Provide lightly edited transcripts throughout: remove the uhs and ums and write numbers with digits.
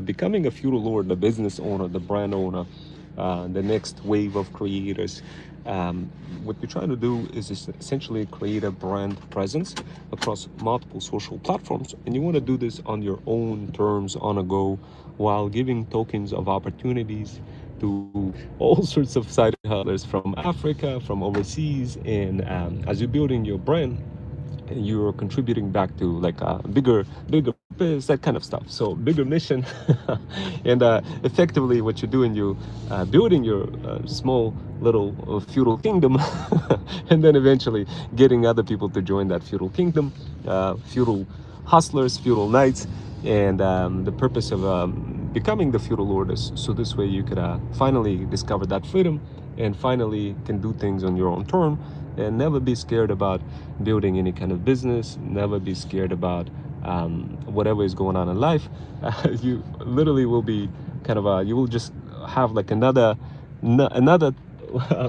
becoming a feudal lord, the business owner, the brand owner, the next wave of creators. What you're trying to do is essentially create a brand presence across multiple social platforms, and you want to do this on your own terms, on a go, while giving tokens of opportunities to all sorts of side hustlers from Africa, from overseas. And as you're building your brand, you're contributing back to like a bigger purpose, that kind of stuff. So bigger mission. And effectively what you're doing, you building your small little feudal kingdom and then eventually getting other people to join that feudal kingdom, feudal hustlers, feudal knights. And the purpose of becoming the feudal lord is so this way you could finally discover that freedom and finally can do things on your own term, and never be scared about building any kind of business, never be scared about whatever is going on in life. You literally will be kind of you will just have like another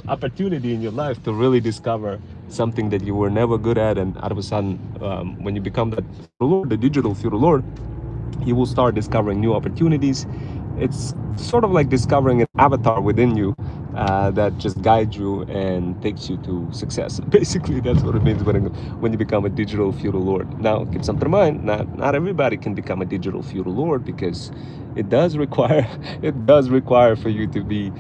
opportunity in your life to really discover something that you were never good at. And all of a sudden, when you become that feudal lord, the digital feudal lord, you will start discovering new opportunities. It's sort of like discovering an avatar within you that just guides you and takes you to success. Basically, that's what it means when you become a digital feudal lord. Now, keep something in mind: not everybody can become a digital feudal lord, because it does require for you to be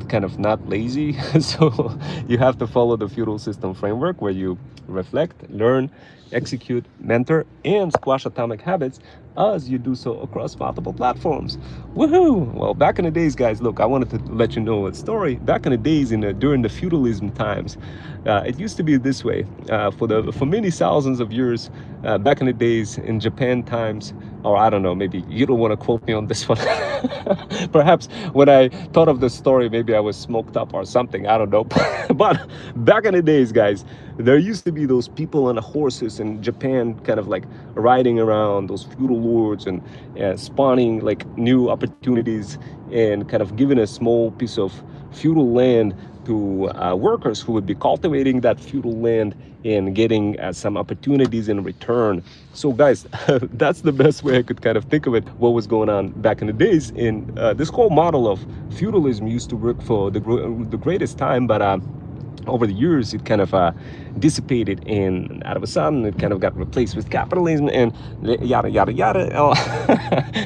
kind of not lazy. So you have to follow the feudal system framework, where you reflect, learn, execute, mentor, and squash atomic habits as you do so across multiple platforms. Woohoo! Well, back in the days, guys, look, I wanted to let you know a story. Back in the days, during the feudalism times, it used to be this way. For many thousands of years, back in the days in Japan times, or I don't know, maybe you don't want to quote me on this one. Perhaps when I thought of the story, maybe I was smoked up or something, I don't know. But back in the days, guys, there used to be those people on horses in Japan, kind of like riding around, those feudal lords, and spawning like new opportunities, and kind of giving a small piece of feudal land to workers who would be cultivating that feudal land and getting some opportunities in return. So guys, that's the best way I could kind of think of it, what was going on back in the days. And this whole model of feudalism used to work for the greatest time, but over the years it kind of dissipated, and out of a sudden it kind of got replaced with capitalism and yada yada yada.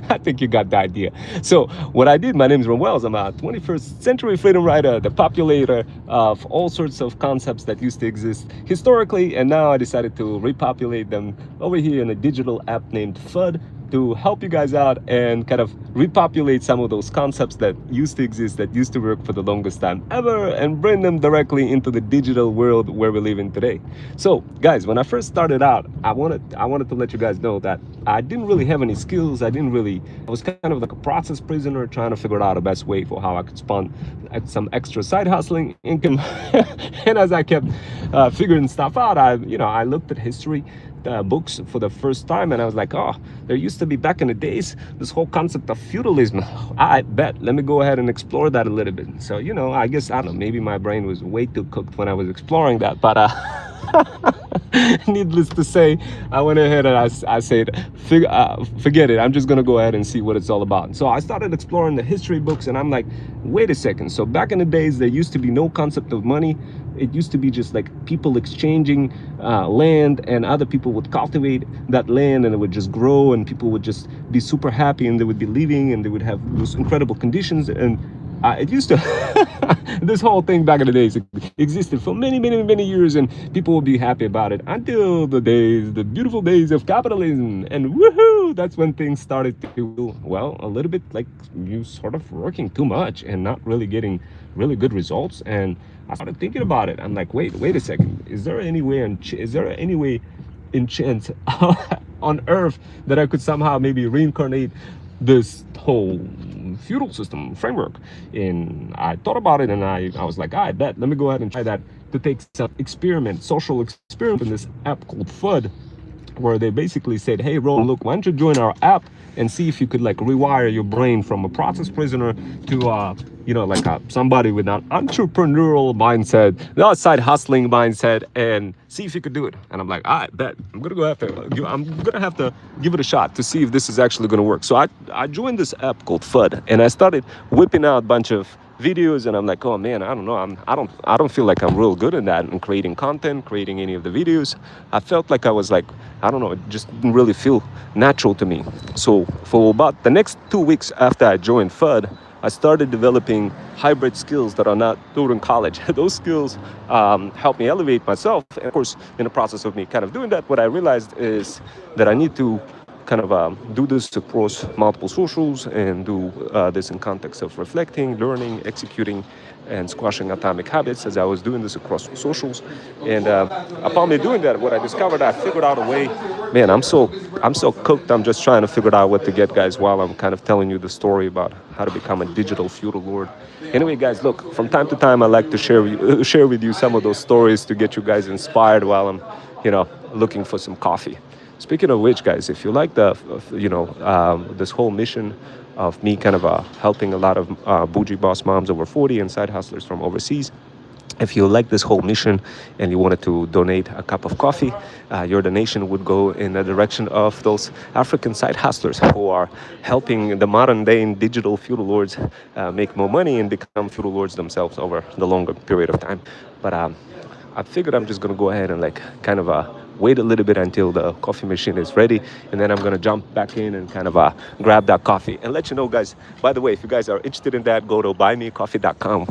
I think you got the idea. So what I did, my name is Ron Wells. I'm a 21st century freedom writer, the populator of all sorts of concepts that used to exist historically, and now I decided to repopulate them over here in a digital app named FUD, to help you guys out and kind of repopulate some of those concepts that used to exist, that used to work for the longest time ever, and bring them directly into the digital world where we live in today. So guys, when I first started out, I wanted to let you guys know that I didn't really have any skills. I was kind of like a process prisoner, trying to figure out the best way for how I could spawn some extra side hustling income. And as I kept figuring stuff out, I looked at history books for the first time, and I was like, oh, there used to be back in the days this whole concept of feudalism. I bet, let me go ahead and explore that a little bit. So I guess, I don't know, maybe my brain was way too cooked when I was exploring that, but needless to say, I went ahead and I said, forget it, I'm just gonna go ahead and see what it's all about. So I started exploring the history books, and I'm like, wait a second. So back in the days, there used to be no concept of money. It used to be just like people exchanging land, and other people would cultivate that land, and it would just grow, and people would just be super happy, and they would be living, and they would have those incredible conditions. And it used to this whole thing back in the days existed for many years, and people would be happy about it until the beautiful days of capitalism. And woohoo, that's when things started to, well, a little bit like you sort of working too much and not really getting really good results. And I started thinking about it. I'm like, wait a second, is there any way in chance on earth that I could somehow maybe reincarnate this whole feudal system framework? And I thought about it, and I was like, I bet, let me go ahead and try that, to take some social experiment in this app called FUD. where they basically said, hey Ron, look, why don't you join our app and see if you could like rewire your brain from a process prisoner to like somebody with an entrepreneurial mindset, not side hustling mindset, and see if you could do it. And I'm like, I bet I'm gonna have to give it a shot to see if this is actually gonna work. So I joined this app called FUD, and I started whipping out a bunch of videos, and I'm like, oh man, I don't know, I don't feel like I'm real good at that, and creating content, creating any of the videos. I felt like I was like, I don't know, it just didn't really feel natural to me. So for about the next 2 weeks after I joined FUD, I started developing hybrid skills that are not during college. Those skills helped me elevate myself. And of course, in the process of me kind of doing that, what I realized is that I need to kind of do this across multiple socials, and do this in context of reflecting, learning, executing, and squashing atomic habits as I was doing this across socials. And upon me doing that, what I discovered, I figured out a way. Man, I'm so cooked. I'm just trying to figure out what to get, guys, while I'm kind of telling you the story about how to become a digital feudal lord. Anyway, guys, look, from time to time, I like to share with you some of those stories to get you guys inspired while I'm, looking for some coffee. Speaking of which, guys, if you like this whole mission of me kind of helping a lot of bougie boss moms over 40 and side hustlers from overseas, if you like this whole mission and you wanted to donate a cup of coffee, your donation would go in the direction of those African side hustlers who are helping the modern day digital feudal lords make more money and become feudal lords themselves over the longer period of time. But I figured I'm just going to go ahead and like kind of wait a little bit until the coffee machine is ready, and then I'm going to jump back in and kind of grab that coffee and let you know, guys. By the way, if you guys are interested in that, go to buymeacoffee.com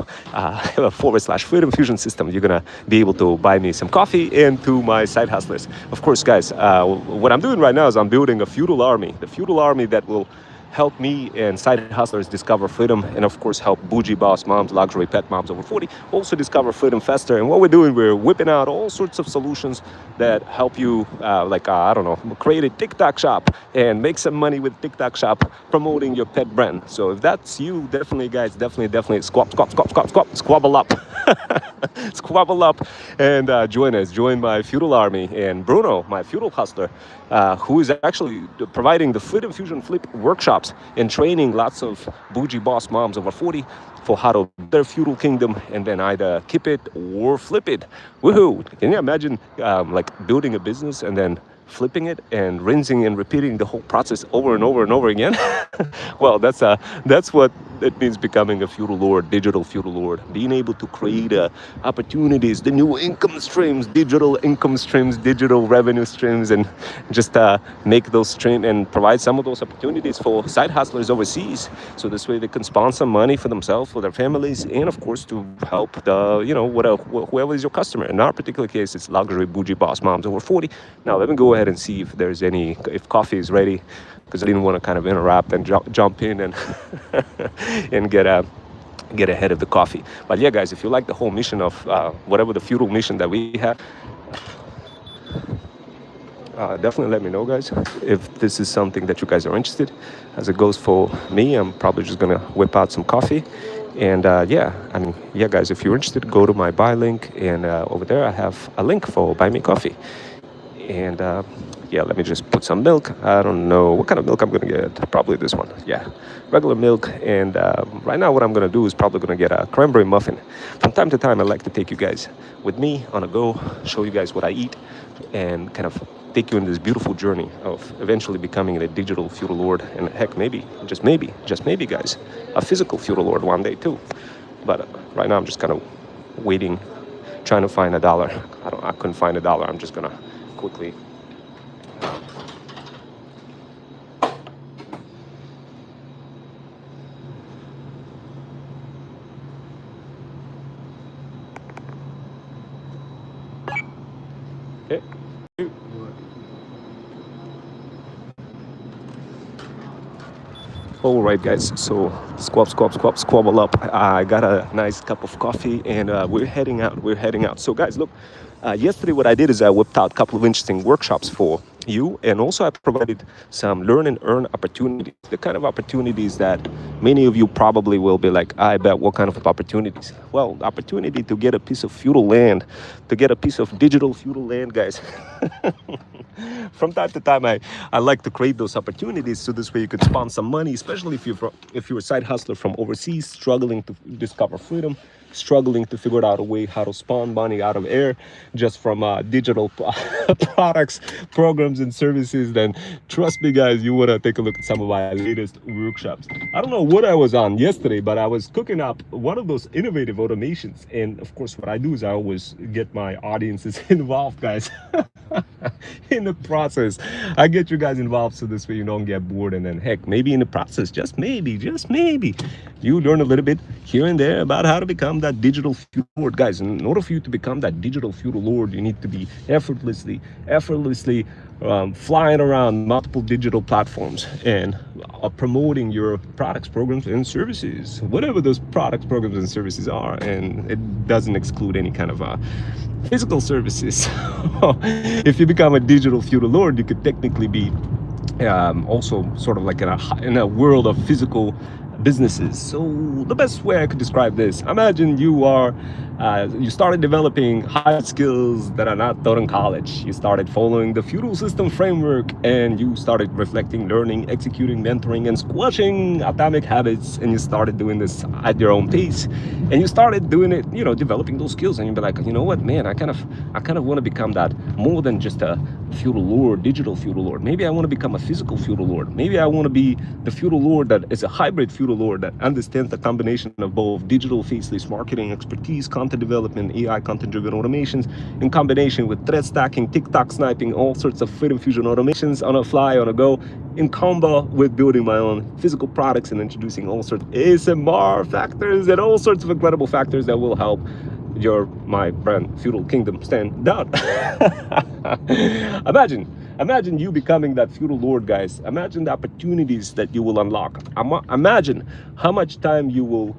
/ freedom fusion system. You're going to be able to buy me some coffee and to my side hustlers. Of course, guys, what I'm doing right now is I'm building a feudal army, the feudal army that will help me and side hustlers discover freedom, and of course help bougie boss moms, luxury pet moms over 40 also discover freedom faster. And what we're doing, we're whipping out all sorts of solutions that help you create a TikTok shop and make some money with TikTok shop promoting your pet brand. So if that's you, definitely, guys, definitely squabble up squabble up and join my feudal army. And Bruno, my feudal hustler, who is actually providing the Freedom Fusion Flip workshops and training lots of bougie boss moms over 40 for how to build their feudal kingdom and then either keep it or flip it. Woohoo! Can you imagine building a business and then flipping it and rinsing and repeating the whole process over and over and over again? Well, that's what it means becoming a feudal lord, digital feudal lord. Being able to create opportunities, the new income streams, digital income streams, digital revenue streams, and just make those stream and provide some of those opportunities for side hustlers overseas. So this way they can sponsor money for themselves, for their families, and of course to help the whoever is your customer. In our particular case, it's luxury bougie boss moms over 40. Now let me go ahead and see if if coffee is ready, because I didn't want to kind of interrupt and jump in and and get ahead of the coffee. But yeah, guys, if you like the whole mission of whatever the feudal mission that we have, definitely let me know, guys, if this is something that you guys are interested. As it goes for me, I'm probably just gonna whip out some coffee. And guys, if you're interested, go to my buy link, and over there I have a link for buy me coffee. And let me just put some milk. I don't know what kind of milk I'm gonna get. Probably this one. Yeah, regular milk. And right now what I'm gonna do is probably gonna get a cranberry muffin. From time to time, I like to take you guys with me on a go, show you guys what I eat, and kind of take you in this beautiful journey of eventually becoming a digital feudal lord, and heck, just maybe, guys, a physical feudal lord one day too. But right now I'm just kind of waiting, trying to find $1. I couldn't find $1. I'm just gonna quickly okay. All right, guys, so squabble up. I got a nice cup of coffee, and we're heading out. So guys, look, yesterday what I did is I whipped out a couple of interesting workshops for you, and also I provided some learn and earn opportunities, the kind of opportunities that many of you probably will be like, I bet, what kind of opportunities? Well, the opportunity to get a piece of feudal land, to get a piece of digital feudal land, guys. From time to time, I like to create those opportunities so this way you could spawn some money, especially if you're a side hustler from overseas, struggling to discover freedom, struggling to figure out a way how to spawn money out of air just from digital products, programs, and services. Then trust me, guys, you want to take a look at some of my latest workshops. I don't know what I was on yesterday, but I was cooking up one of those innovative automations. And of course, what I do is I always get my audiences involved, guys. In the process, I get you guys involved so this way you don't get bored, and then heck, maybe in the process, just maybe, you learn a little bit here and there about how to become that digital feudal lord. Guys, in order for you to become that digital feudal lord, you need to be effortlessly flying around multiple digital platforms and promoting your products, programs, and services, whatever those products, programs, and services are. And it doesn't exclude any kind of physical services. If you become a digital feudal lord, you could technically be also sort of like in a world of physical businesses. So the best way I could describe this, imagine you started developing hard skills that are not taught in college. You started following the feudal system framework, and you started reflecting, learning, executing, mentoring, and squashing atomic habits. And you started doing this at your own pace, and you started doing it, developing those skills. And you'd be like, you know what, man, I kind of want to become that more than just a feudal lord, digital feudal lord. Maybe I want to become a physical feudal lord. Maybe I want to be the feudal lord that is a hybrid feudal lord that understands the combination of both digital faceless marketing expertise, content development, AI content-driven automations, in combination with thread stacking, TikTok sniping, all sorts of freedom fusion automations on a fly, on a go, in combo with building my own physical products and introducing all sorts of ASMR factors and all sorts of incredible factors that will help my brand feudal kingdom stand out. Imagine you becoming that feudal lord, guys. Imagine the opportunities that you will unlock. Imagine how much time you will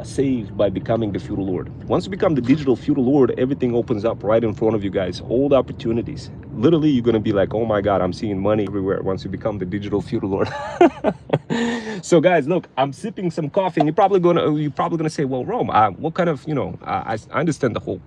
save by becoming the feudal lord. Once you become the digital feudal lord, everything opens up right in front of you, guys. All the opportunities. Literally, you're gonna be like, oh my God, I'm seeing money everywhere once you become the digital feudal lord. So guys, look, I'm sipping some coffee, and you're probably gonna say, well, Rome, what kind of, I understand the whole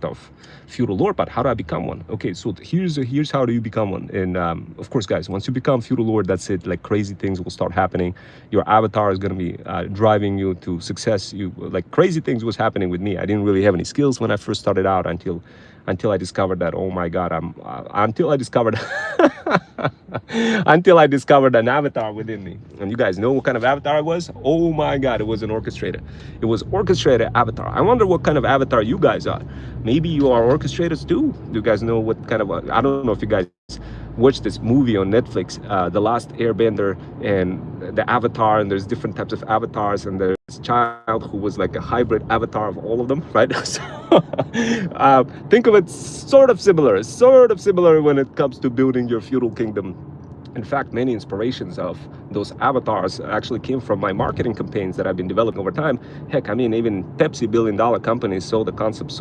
of feudal lord, but how do I become one? Okay, so here's how do you become one. And of course, guys, once you become feudal lord, that's it. Like, crazy things will start happening. Your avatar is going to be driving you to success. Like, crazy things was happening with me. I didn't really have any skills when I first started out until I discovered that, oh my God, until I discovered an avatar within me. And you guys know what kind of avatar it was? Oh my God, it was an orchestrator. It was orchestrator avatar. I wonder what kind of avatar you guys are. Maybe you are orchestrators too. Do you guys know what kind of, I don't know if you guys watched this movie on Netflix, The Last Airbender, and the avatar, and there's different types of avatars, and there's a child who was like a hybrid avatar of all of them, right? So, think of it sort of similar when it comes to building your feudal kingdom. In fact, many inspirations of those avatars actually came from my marketing campaigns that I've been developing over time. Heck, I mean, even Pepsi, billion-dollar companies, saw the concept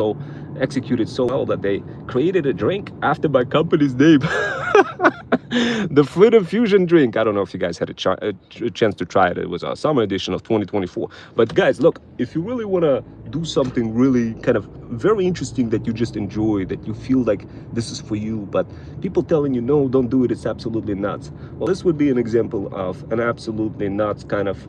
executed so well that they created a drink after my company's name. The Freedom Fusion drink. I don't know if you guys had a chance to try it. It was a summer edition of 2024. But guys, look, if you really want to do something really kind of very interesting that you just enjoy, that you feel like this is for you, but people telling you, no, don't do it, it's absolutely nuts. Well, this would be an example of an absolutely nuts kind of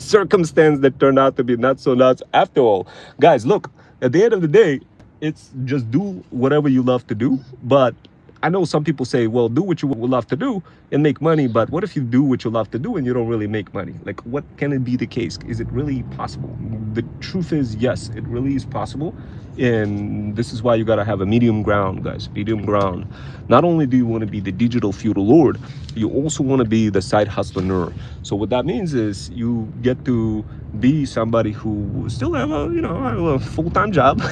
circumstance that turned out to be not so nuts after all. Guys, look, at the end of the day, it's just do whatever you love to do. But I know some people say, well, do what you would love to do and make money, but what if you do what you love to do and you don't really make money? Like, what can it be the case? Is it really possible? The truth is, yes, it really is possible. And this is why you gotta have a medium ground, guys, medium ground. Not only do you wanna be the digital feudal lord, you also wanna be the side hustler. So what that means is you get to be somebody who still have a full-time job.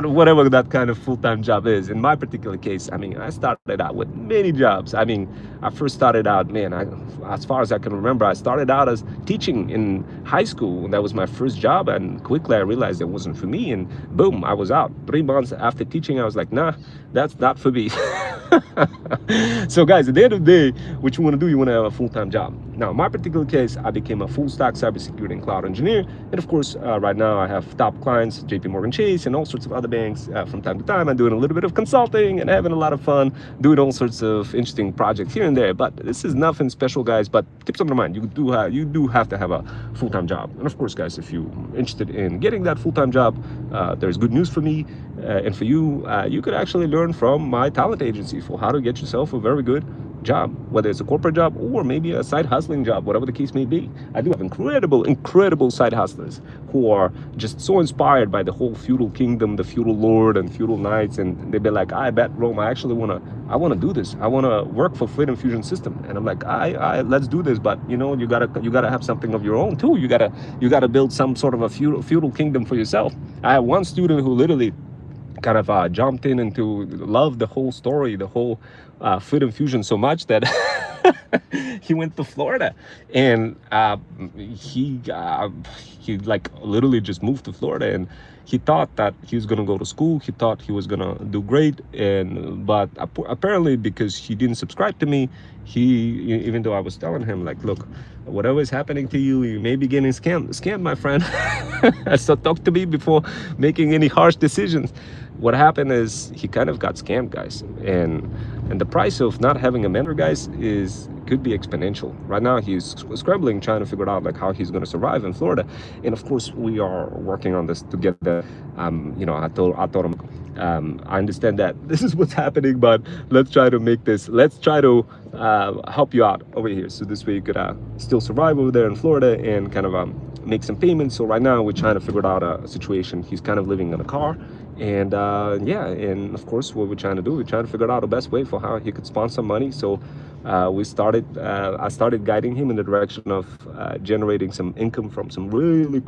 Whatever that kind of full-time job is. In my particular case, I mean, I started out with many jobs. I mean, I first started out, man, as far as I can remember, I started out as teaching in high school. That was my first job, and quickly I realized it wasn't for me, and boom, I was out. 3 months after teaching, I was like, nah, that's not for me. So guys, at the end of the day, what you want to do, you want to have a full-time job. Now, in my particular case, I became a full-stack cybersecurity and cloud engineer. And of course, right now I have top clients, JP Morgan Chase and all sorts of other banks. From time to time, I'm doing a little bit of consulting and having a lot of fun, doing all sorts of interesting projects here and there. But this is nothing special, guys. But keep something in mind, you do have to have a full-time job. And of course, guys, if you're interested in getting that full-time job, there's good news for me and for you. You could actually learn from my talent agency for how to get yourself a very good job, whether it's a corporate job or maybe a side hustling job, whatever the case may be. I do have incredible side hustlers who are just so inspired by the whole feudal kingdom, the feudal lord and feudal knights, and they'd be like, I bet Rome, I want to do this. I want to work for Freedom Fusion System. And I'm like, let's do this, but you know, you gotta have something of your own too. You gotta build some sort of a feudal kingdom for yourself. I have one student who literally kind of jumped in into loved the whole story, the whole Freedom Fusion so much that he went to Florida, and he like literally just moved to Florida, and he thought that he was gonna go to school. He thought he was gonna do great, but apparently because he didn't subscribe to me, even though I was telling him like, look, whatever is happening to you, you may be getting scammed, my friend. So talk to me before making any harsh decisions. What happened is he kind of got scammed, guys, and the price of not having a mentor, guys, could be exponential. Right now he's scrambling, trying to figure out like how he's going to survive in Florida, and of course we are working on this together. You know, I told him, I understand that this is what's happening, but let's try to help you out over here, so this way you could still survive over there in Florida and kind of make some payments. So right now we're trying to figure out a situation. He's kind of living in a car, and yeah, and of course what we're trying to do, we're trying to figure out the best way for how he could spawn some money. So I started guiding him in the direction of generating some income from some really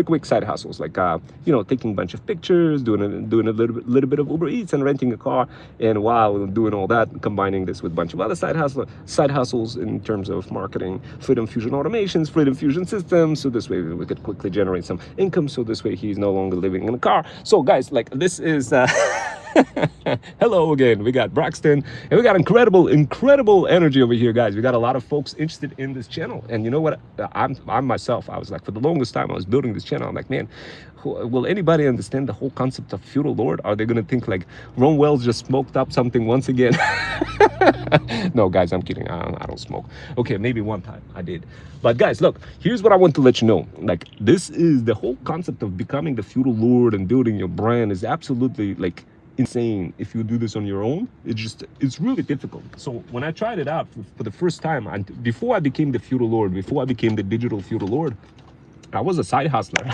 quick side hustles, like you know, taking a bunch of pictures, doing a little bit of Uber Eats and renting a car, and while doing all that, combining this with a bunch of other side hustles in terms of marketing Freedom Fusion automations, Freedom Fusion systems, so this way we could quickly generate some income, so this way he's no longer living in a car. So guys, like, this is hello again. We got Braxton, and we got incredible energy over here, guys. We got a lot of folks interested in this channel, and you know what, I'm myself, I was like, for the longest time I was building this channel, I'm like, man, will anybody understand the whole concept of feudal lord? Are they gonna think like Ron Wells just smoked up something once again? No, guys, I'm kidding. I don't smoke. Okay, maybe one time I did. But guys, look, here's what I want to let you know. Like, this is the whole concept of becoming the feudal lord and building your brand is absolutely like insane. If you do this on your own, it's really difficult. So when I tried it out for the first time, and before I became the feudal lord, before I became the digital feudal lord, I was a side hustler.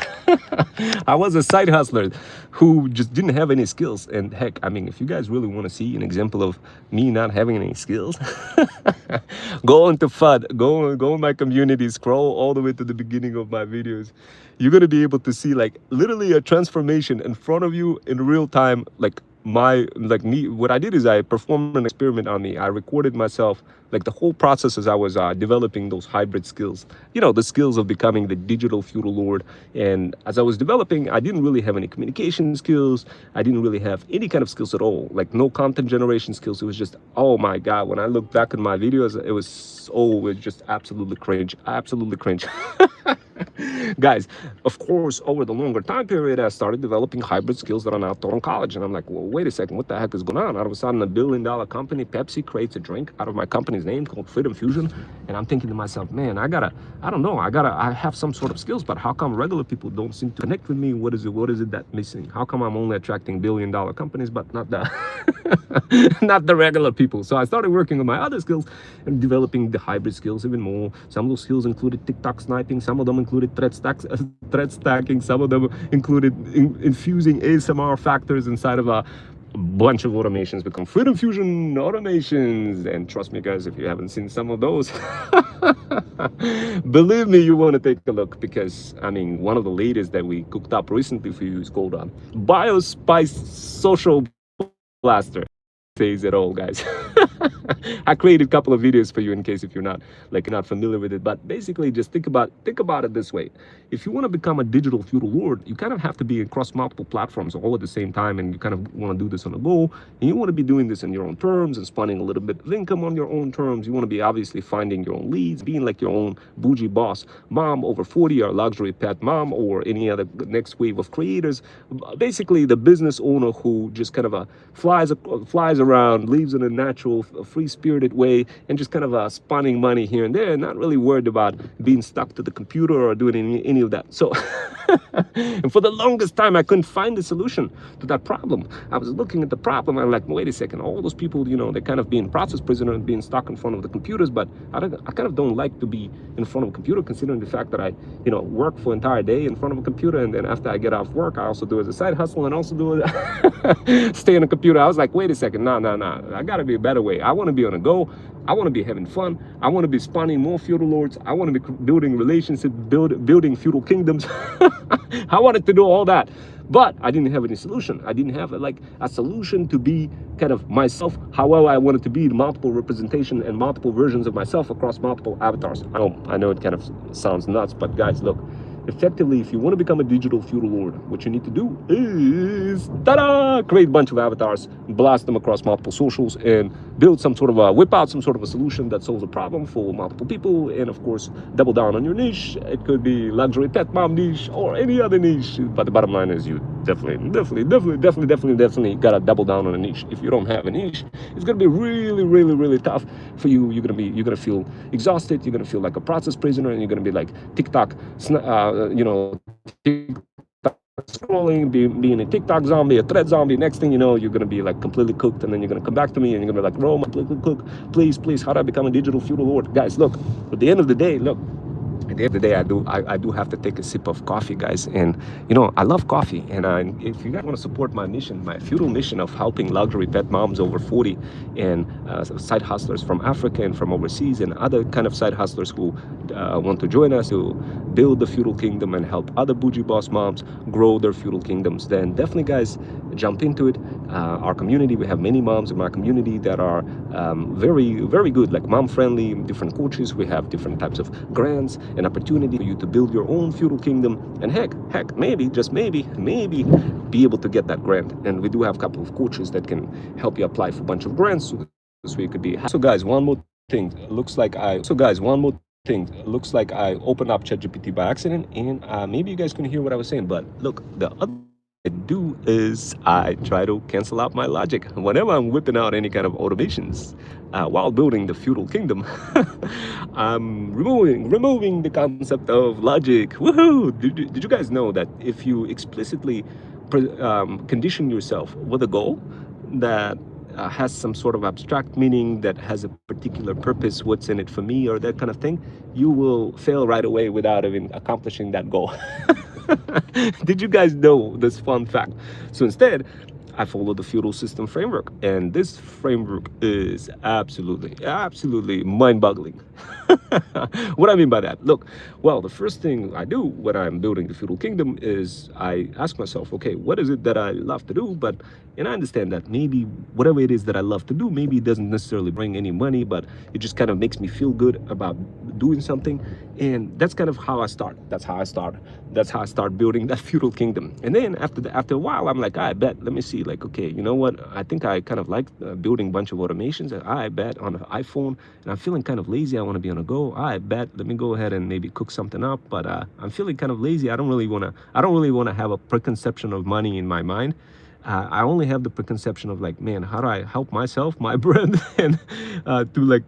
I was a side hustler who just didn't have any skills. And heck, I mean, if you guys really want to see an example of me not having any skills, go into FUD, go in my community, scroll all the way to the beginning of my videos. You're going to be able to see like literally a transformation in front of you in real time. Like what I did is I performed an experiment on me. I recorded myself, like the whole process as I was developing those hybrid skills, you know, the skills of becoming the digital feudal lord. And as I was developing, I didn't really have any communication skills. I didn't really have any kind of skills at all, like no content generation skills. It was just, oh my God, when I look back at my videos, it was just absolutely cringe, Guys, of course, over the longer time period, I started developing hybrid skills that are now taught in college. And I'm like, well, wait a second, what the heck is going on? All of a sudden, $1 billion company, Pepsi, creates a drink out of my company's name called Freedom Fusion. And I'm thinking to myself, man, I have some sort of skills, but how come regular people don't seem to connect with me? What is it that's missing? How come I'm only attracting $1 billion companies, but not the regular people? So I started working on my other skills and developing the hybrid skills even more. Some of those skills included TikTok sniping. Some of them included threat stacking. Some of them included infusing ASMR factors inside of a bunch of automations, become Freedom Fusion automations. And trust me, guys, if you haven't seen some of those, believe me, you want to take a look, because I mean, one of the latest that we cooked up recently for you is called BioSpice Social Blaster. Says it all, guys. I created a couple of videos for you in case if you're not not familiar with it. But basically, just think about it this way: if you want to become a digital feudal lord, you kind of have to be across multiple platforms all at the same time, and you kind of want to do this on a go, and you want to be doing this in your own terms and spawning a little bit of income on your own terms. You want to be obviously finding your own leads, being like your own bougie boss mom over 40, or luxury pet mom, or any other next wave of creators. Basically, the business owner who just kind of flies around, lives in a natural, free-spirited way, and just kind of spawning money here and there, not really worried about being stuck to the computer or doing any of that. So, and for the longest time, I couldn't find the solution to that problem. I was looking at the problem, and I'm like, wait a second, all those people, they're kind of being process prisoner and being stuck in front of the computers, but I kind of don't like to be in front of a computer, considering the fact that I, work for an entire day in front of a computer, and then after I get off work, I also do it as a side hustle and also do it, stay on a computer. I was like, wait a second, no, I gotta be a better way. I want to be on a go. I want to be having fun. I want to be spawning more feudal lords. I want to be building relationships, building feudal kingdoms. I wanted to do all that, but I didn't have any solution. I didn't have a solution to be kind of myself, however I wanted to be, multiple representation and multiple versions of myself across multiple avatars. I know it kind of sounds nuts, but guys, look. Effectively, if you want to become a digital feudal lord, what you need to do is create a bunch of avatars, blast them across multiple socials, and build some sort of whip out some sort of a solution that solves a problem for multiple people. And of course, double down on your niche. It could be luxury pet mom niche or any other niche, but the bottom line is you definitely gotta double down on a niche. If you don't have a niche, it's gonna be really tough for you. You're gonna feel exhausted. You're gonna feel like a process prisoner, and you're gonna be like TikTok, scrolling, being a TikTok zombie, a thread zombie. Next thing you know, you're gonna be like completely cooked, and then you're gonna come back to me and you're gonna be like, Rome, please, how do I become a digital feudal lord? Guys, look, at the end of the day, at the end of the day, I do have to take a sip of coffee, guys. And I love coffee, and if you guys want to support my mission, my feudal mission of helping luxury pet moms over 40 and side hustlers from Africa and from overseas, and other kind of side hustlers who want to join us to build the feudal kingdom and help other bougie boss moms grow their feudal kingdoms, then definitely, guys, jump into it. Our community, we have many moms in my community that are very good, like mom friendly, different coaches. We have different types of grants and opportunity for you to build your own feudal kingdom, and heck, maybe, just maybe be able to get that grant. And we do have a couple of coaches that can help you apply for a bunch of grants, so this way it could be. So guys, one more thing, looks like I opened up ChatGPT by accident, and maybe you guys couldn't hear what I was saying, but look, the other I do is I try to cancel out my logic whenever I'm whipping out any kind of automations while building the feudal kingdom. I'm removing the concept of logic. Woohoo! Did you guys know that if you explicitly condition yourself with a goal that has some sort of abstract meaning, that has a particular purpose, what's in it for me, or that kind of thing, you will fail right away without even accomplishing that goal. Did you guys know this fun fact? So instead, I follow the feudal system framework, and this framework is absolutely mind-boggling. What I mean by that? Look, well, the first thing I do when I'm building the feudal kingdom is I ask myself, okay, what is it that I love to do? And I understand that maybe whatever it is that I love to do, maybe it doesn't necessarily bring any money, but it just kind of makes me feel good about doing something. And that's kind of how I start. That's how I start building that feudal kingdom. And then after a while, I'm like, I bet, let me see, like, okay, you know what? I think I kind of like building a bunch of automations. I bet on an iPhone, and I'm feeling kind of lazy. I want to be on a go. I bet, let me go ahead and maybe cook something up. But I'm feeling kind of lazy. I don't really want to have a preconception of money in my mind. I only have the preconception of like, man, how do I help myself, my brand, and to like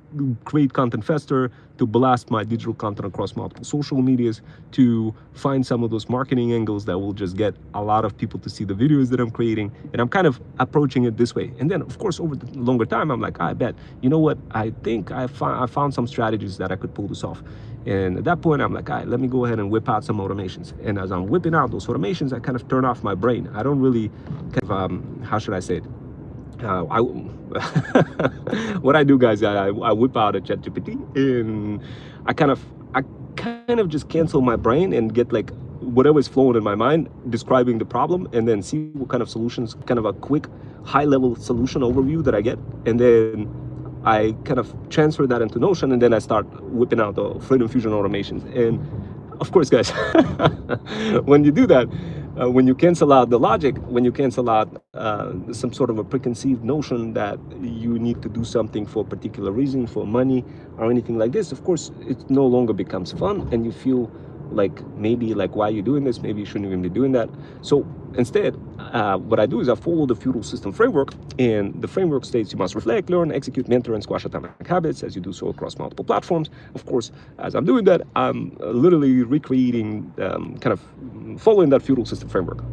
create content faster, to blast my digital content across multiple social medias, to find some of those marketing angles that will just get a lot of people to see the videos that I'm creating. And I'm kind of approaching it this way. And then, of course, over the longer time, I'm like, I bet, you know what? I think I found some strategies that I could pull this off. And at that point, I'm like, all right, let me go ahead and whip out some automations. And as I'm whipping out those automations, I kind of turn off my brain. I don't really kind of, how should I say it? What I do, guys, I whip out a ChatGPT, and I kind of just cancel my brain and get like whatever is flowing in my mind, describing the problem, and then see what kind of solutions, kind of a quick high-level solution overview that I get, and then I kind of transfer that into Notion, and then I start whipping out the Freedom Fusion automations. And of course, guys, when you do that, when you cancel out the logic, when you cancel out some sort of a preconceived notion that you need to do something for a particular reason, for money or anything like this, of course, it no longer becomes fun, and you feel like maybe like, why are you doing this? Maybe you shouldn't even be doing that. So instead, what I do is I follow the feudal system framework, and the framework states you must reflect, learn, execute, mentor, and squash atomic habits as you do so across multiple platforms. Of course, as I'm doing that, I'm literally recreating, kind of following that feudal system framework.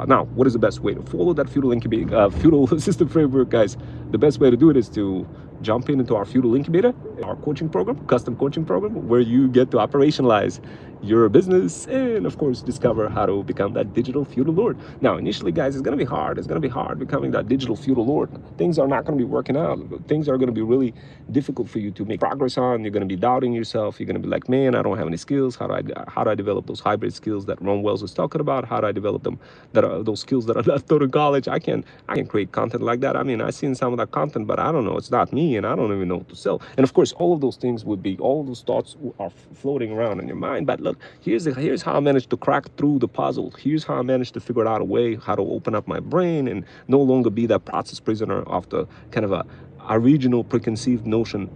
Now, what is the best way to follow that feudal system framework, guys? The best way to do it is to jump into our feudal incubator, our coaching program, custom coaching program, where you get to operationalize your business and of course discover how to become that digital feudal lord. Now initially, guys, it's going to be hard. It's going to be hard becoming that digital feudal lord. Things are not going to be working out. Things are going to be really difficult for you to make progress on. You're going to be doubting yourself. You're going to be like, man, I don't have any skills. How do I develop those hybrid skills that Ron Wells was talking about? How do I develop them, that are those skills that are not taught in college? I can create content like that. I mean, I've seen some of that content, but I don't know, it's not me, and I don't even know what to sell. And of course, all of those things all of those thoughts are floating around in your mind. But look, here's how I managed to crack through the puzzle. Here's how I managed to figure out a way how to open up my brain and no longer be that process prisoner of the kind of a original preconceived notion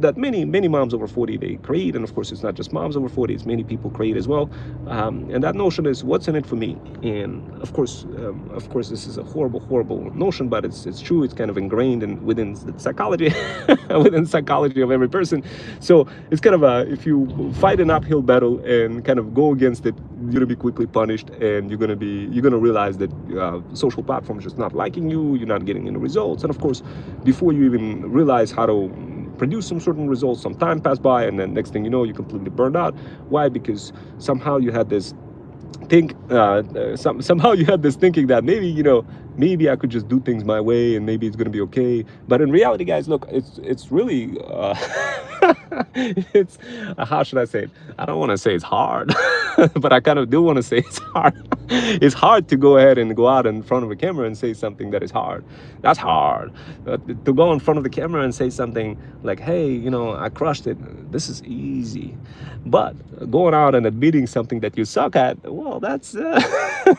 that many moms over 40 they create. And of course, it's not just moms over 40, it's many people create as well. And that notion is, what's in it for me? And of course, this is a horrible notion, but it's true. It's kind of ingrained within the psychology within psychology of every person. So it's kind of if you fight an uphill battle and kind of go against it, you're gonna be quickly punished, and you're gonna realize that social platforms just not liking you, you're not getting any results. And of course, before you even realize how to produce some certain results, some time passed by, and then next thing you know, you're completely burned out. Why? Because somehow you had this somehow you had this thinking that maybe I could just do things my way and maybe it's going to be okay. But in reality, guys, look, it's really it's how should I say it? I don't want to say it's hard, but I kind of do want to say it's hard. It's hard to go ahead and go out in front of a camera and say something that is hard. That's hard. To go in front of the camera and say something like, hey, I crushed it, this is easy. But going out and admitting something that you suck at, well, that's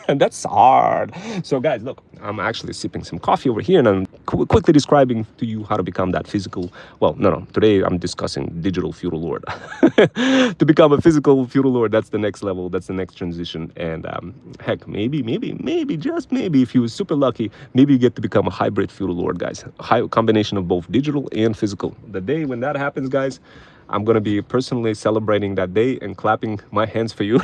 that's hard. So guys, look, I'm actually sipping some coffee over here, and I'm quickly describing to you how to become that physical. Well, no. Today I'm discussing digital feudal lord. To become a physical feudal lord, that's the next level. That's the next transition. And heck, maybe, just maybe, if you're super lucky, maybe you get to become a hybrid feudal lord, guys. A combination of both digital and physical. The day when that happens, guys, I'm going to be personally celebrating that day and clapping my hands for you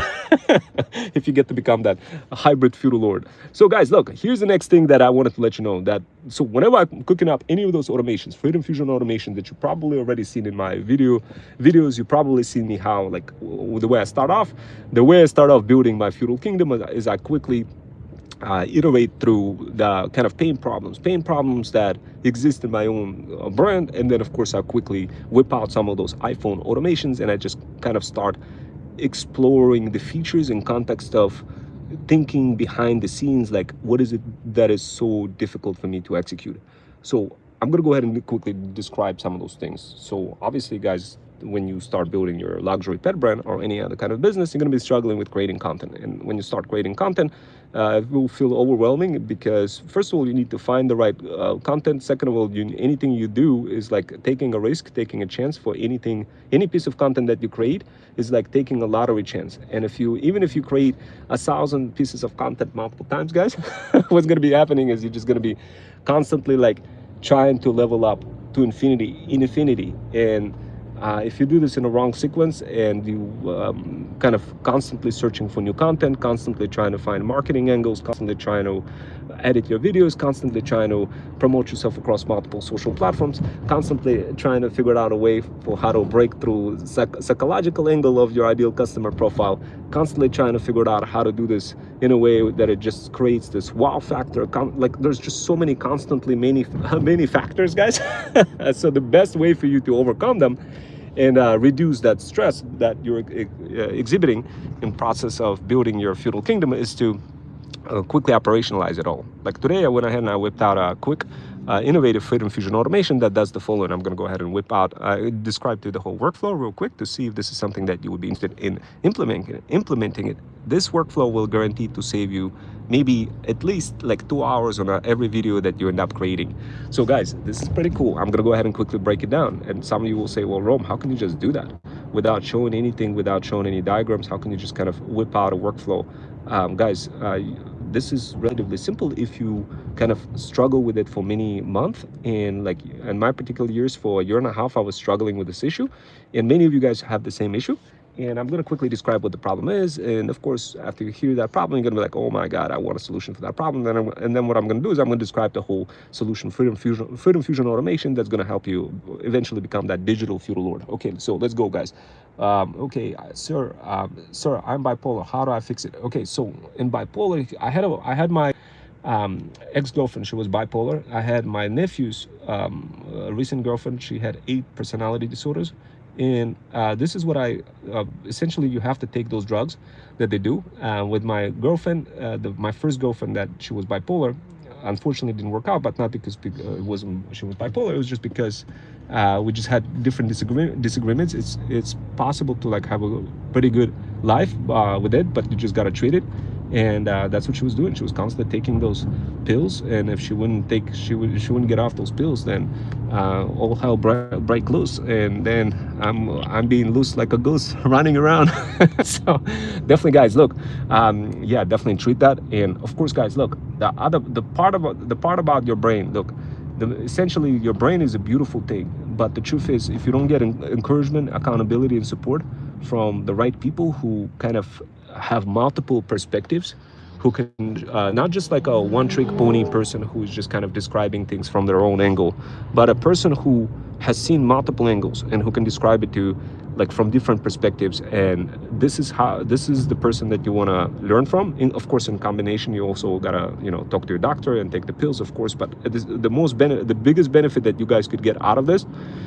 if you get to become that hybrid feudal lord. So guys, look, here's the next thing that I wanted to let you know. So whenever I'm cooking up any of those automations, Freedom Fusion automation that you probably already seen in my videos, you probably seen me how, like, the way I start off building my feudal kingdom is I quickly iterate through the kind of pain problems that exist in my own brand. And then of course I quickly whip out some of those iPhone automations, and I just kind of start exploring the features in context of thinking behind the scenes, like, what is it that is so difficult for me to execute? So I'm gonna go ahead and quickly describe some of those things. So obviously, guys, when you start building your luxury pet brand or any other kind of business, you're going to be struggling with creating content. And when you start creating content, it will feel overwhelming, because first of all, you need to find the right content. Second of all, anything you do is like taking a risk, taking a chance. For any piece of content that you create is like taking a lottery chance. And even if you create 1,000 pieces of content multiple times, guys, what's going to be happening is you're just going to be constantly like trying to level up to infinity. And if you do this in a wrong sequence, and you kind of constantly searching for new content, constantly trying to find marketing angles, constantly trying to edit your videos, constantly trying to promote yourself across multiple social platforms, constantly trying to figure out a way for how to break through psychological angle of your ideal customer profile, constantly trying to figure out how to do this in a way that it just creates this wow factor. Like, there's just so many many factors, guys. So the best way for you to overcome them and reduce that stress that you're exhibiting in process of building your feudal kingdom is to quickly operationalize it all. Like today, I went ahead and I whipped out a quick innovative freedom fusion automation that does the following. I'm going to go ahead and whip out, describe to the whole workflow real quick to see if this is something that you would be interested in implementing it. This workflow will guarantee to save you maybe at least like 2 hours on every video that you end up creating. So guys, this is pretty cool. I'm going to go ahead and quickly break it down. And some of you will say, well, Rome, how can you just do that without showing anything, without showing any diagrams? How can you just kind of whip out a workflow? Guys, this is relatively simple if you kind of struggle with it for many months. And like in my particular years, for a year and a half, I was struggling with this issue. And many of you guys have the same issue. And I'm going to quickly describe what the problem is. And of course, after you hear that problem, you're going to be like, oh my God, I want a solution for that problem. And then what I'm going to do is I'm going to describe the whole solution, freedom fusion automation, that's going to help you eventually become that digital feudal lord. Okay, so let's go, guys. Okay, sir, I'm bipolar. How do I fix it? Okay, so in bipolar, I had my ex-girlfriend. She was bipolar. I had my nephew's recent girlfriend. She had 8 personality disorders. And this is what essentially you have to take those drugs that they do. With my girlfriend, my first girlfriend, that she was bipolar, unfortunately it didn't work out, but not because she was bipolar. It was just because we just had different disagreements. It's possible to like have a pretty good life with it, but you just got to treat it. And that's what she was doing. She was constantly taking those pills, and if she wouldn't get off those pills, then all hell break loose, and then I'm being loose like a goose running around. So definitely, guys, look, yeah, definitely treat that. And of course, guys, look, the part about your brain, look, essentially your brain is a beautiful thing, but the truth is, if you don't get encouragement, accountability, and support from the right people who kind of have multiple perspectives, who can not just like a one-trick pony person who is just kind of describing things from their own angle, but a person who has seen multiple angles and who can describe it to like from different perspectives. And this is the person that you want to learn from. Of course, in combination, you also gotta talk to your doctor and take the pills, of course. But the biggest benefit that you guys could get out of this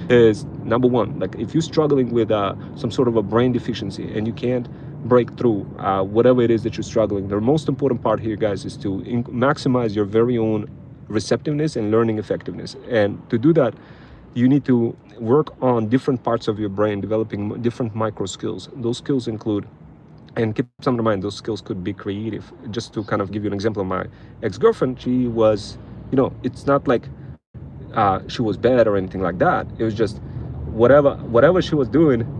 is, number one, like if you're struggling with some sort of a brain deficiency and you can't break through whatever it is that you're struggling, the most important part here, guys, is to maximize your very own receptiveness and learning effectiveness. And to do that, you need to work on different parts of your brain, developing different micro skills. Those skills include, and keep some in mind, those skills could be creative. Just to kind of give you an example of my ex-girlfriend, she was, it's not like she was bad or anything like that. It was just whatever she was doing,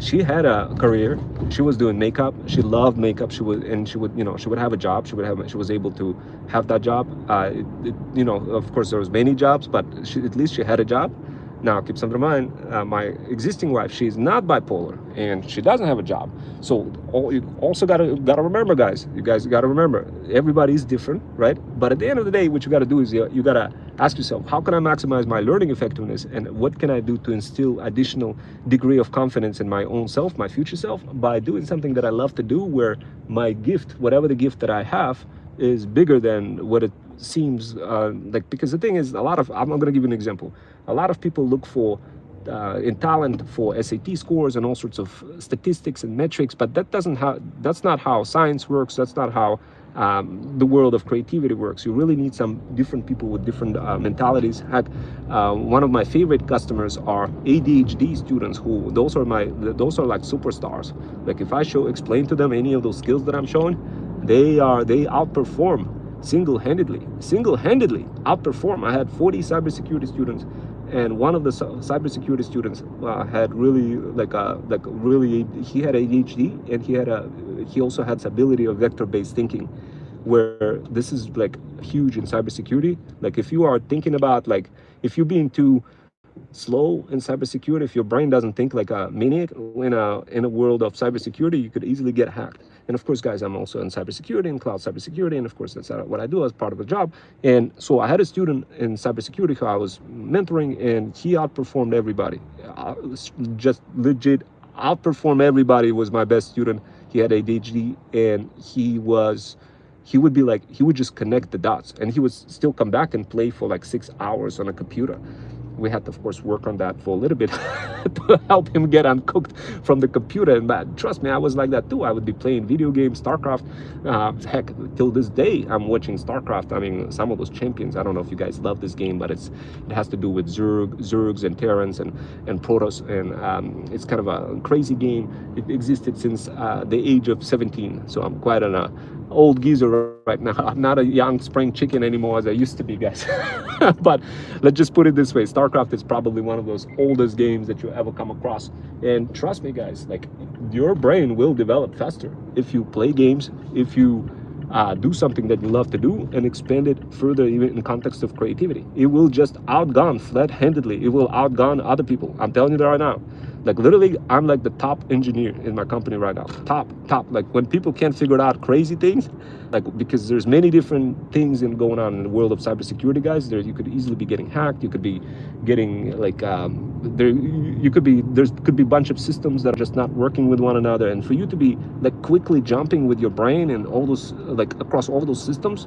she had a career. She was doing makeup. She loved makeup. She would have a job. She was able to have that job. Of course, there was many jobs, but at least she had a job. Now, keep something in mind, my existing wife, she's not bipolar, and she doesn't have a job. So you also gotta remember, guys. You guys gotta remember, everybody's different, right? But at the end of the day, what you gotta do is you gotta ask yourself, how can I maximize my learning effectiveness, and what can I do to instill additional degree of confidence in my own self, my future self, by doing something that I love to do, where my gift, whatever the gift that I have, is bigger than what it seems like. Because the thing is, I'm going to give you an example. A lot of people look for in talent for SAT scores and all sorts of statistics and metrics, but that's not how science works. That's not how the world of creativity works. You really need some different people with different mentalities. Heck, one of my favorite customers are ADHD students, who those are like superstars. Like if I explain to them any of those skills that I'm showing, they outperform single-handedly outperform. I had 40 cybersecurity students, and one of the cybersecurity students had really he had ADHD, and he also had this ability of vector-based thinking, where this is like huge in cybersecurity. Like if you are thinking about, like if you're being too slow in cybersecurity, if your brain doesn't think like a maniac in a world of cybersecurity, you could easily get hacked. And of course, guys, I'm also in cybersecurity and cloud cybersecurity, and of course that's what I do as part of the job. And so I had a student in cybersecurity who I was mentoring, and he outperformed everybody. Just legit outperformed everybody. Was my best student. He had ADHD, and he would just connect the dots, and he would still come back and play for like 6 hours on a computer. We had to, of course, work on that for a little bit to help him get uncooked from the computer. And trust me, I was like that too. I would be playing video games, StarCraft. Heck, till this day, I'm watching StarCraft. I mean, some of those champions. I don't know if you guys love this game, but it has to do with Zergs and Terrans and Protoss, and it's kind of a crazy game. It existed since the age of 17, so I'm quite an old geezer right now. I'm not a young spring chicken anymore as I used to be, guys. But let's just put it this way: StarCraft is probably one of those oldest games that you ever come across. And trust me, guys, like, your brain will develop faster if you play games, if you do something that you love to do, and expand it further, even in context of creativity. It will just outgun flat-handedly. It will outgun other people. I'm telling you that right now. Like, literally, I'm like the top engineer in my company right now. Top. Like, when people can't figure out crazy things, like, because there's many different things going on in the world of cybersecurity, guys. You could easily be getting hacked. You could be getting like there could be a bunch of systems that are just not working with one another. And for you to be like quickly jumping with your brain and all those, like, across all those systems,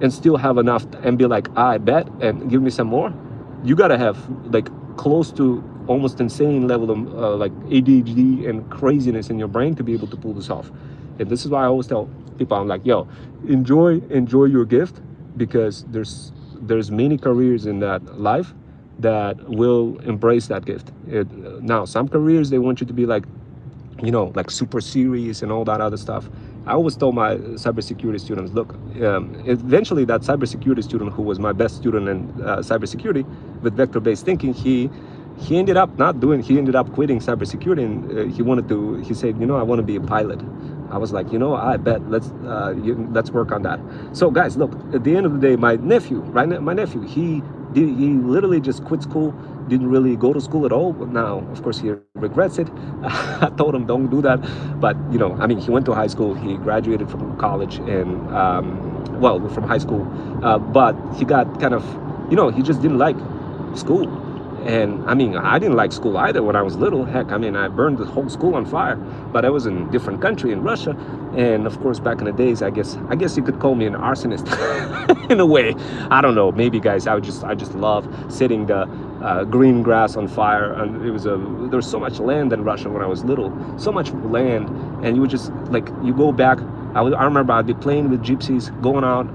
and still have enough and be like, I bet, and give me some more, you gotta have like close to almost insane level of like ADHD and craziness in your brain to be able to pull this off. And this is why I always tell people, I'm like, yo, enjoy your gift, because there's many careers in that life that will embrace that gift. Now, some careers, they want you to be like, you know, like super serious and all that other stuff. I always told my cybersecurity students, look, eventually that cybersecurity student who was my best student in cybersecurity with vector-based thinking, he ended up he ended up quitting cybersecurity, and he said, you know, I want to be a pilot. I was like, you know, I bet, let's work on that. So guys, look, at the end of the day, my nephew, he literally just quit school, didn't really go to school at all. But now, of course, he regrets it. I told him, don't do that. But, you know, I mean, he went to high school, he graduated from college, and from high school, but he got kind of, you know, he just didn't like school. And I mean, I didn't like school either when I was little. Heck, I mean, I burned the whole school on fire, but I was in a different country, in Russia. And of course, back in the days, I guess you could call me an arsonist in a way. I don't know, maybe, guys, I just love setting the green grass on fire. And there was so much land in Russia when I was little, so much land. And you would just, like, you go back, I remember I'd be playing with gypsies, going out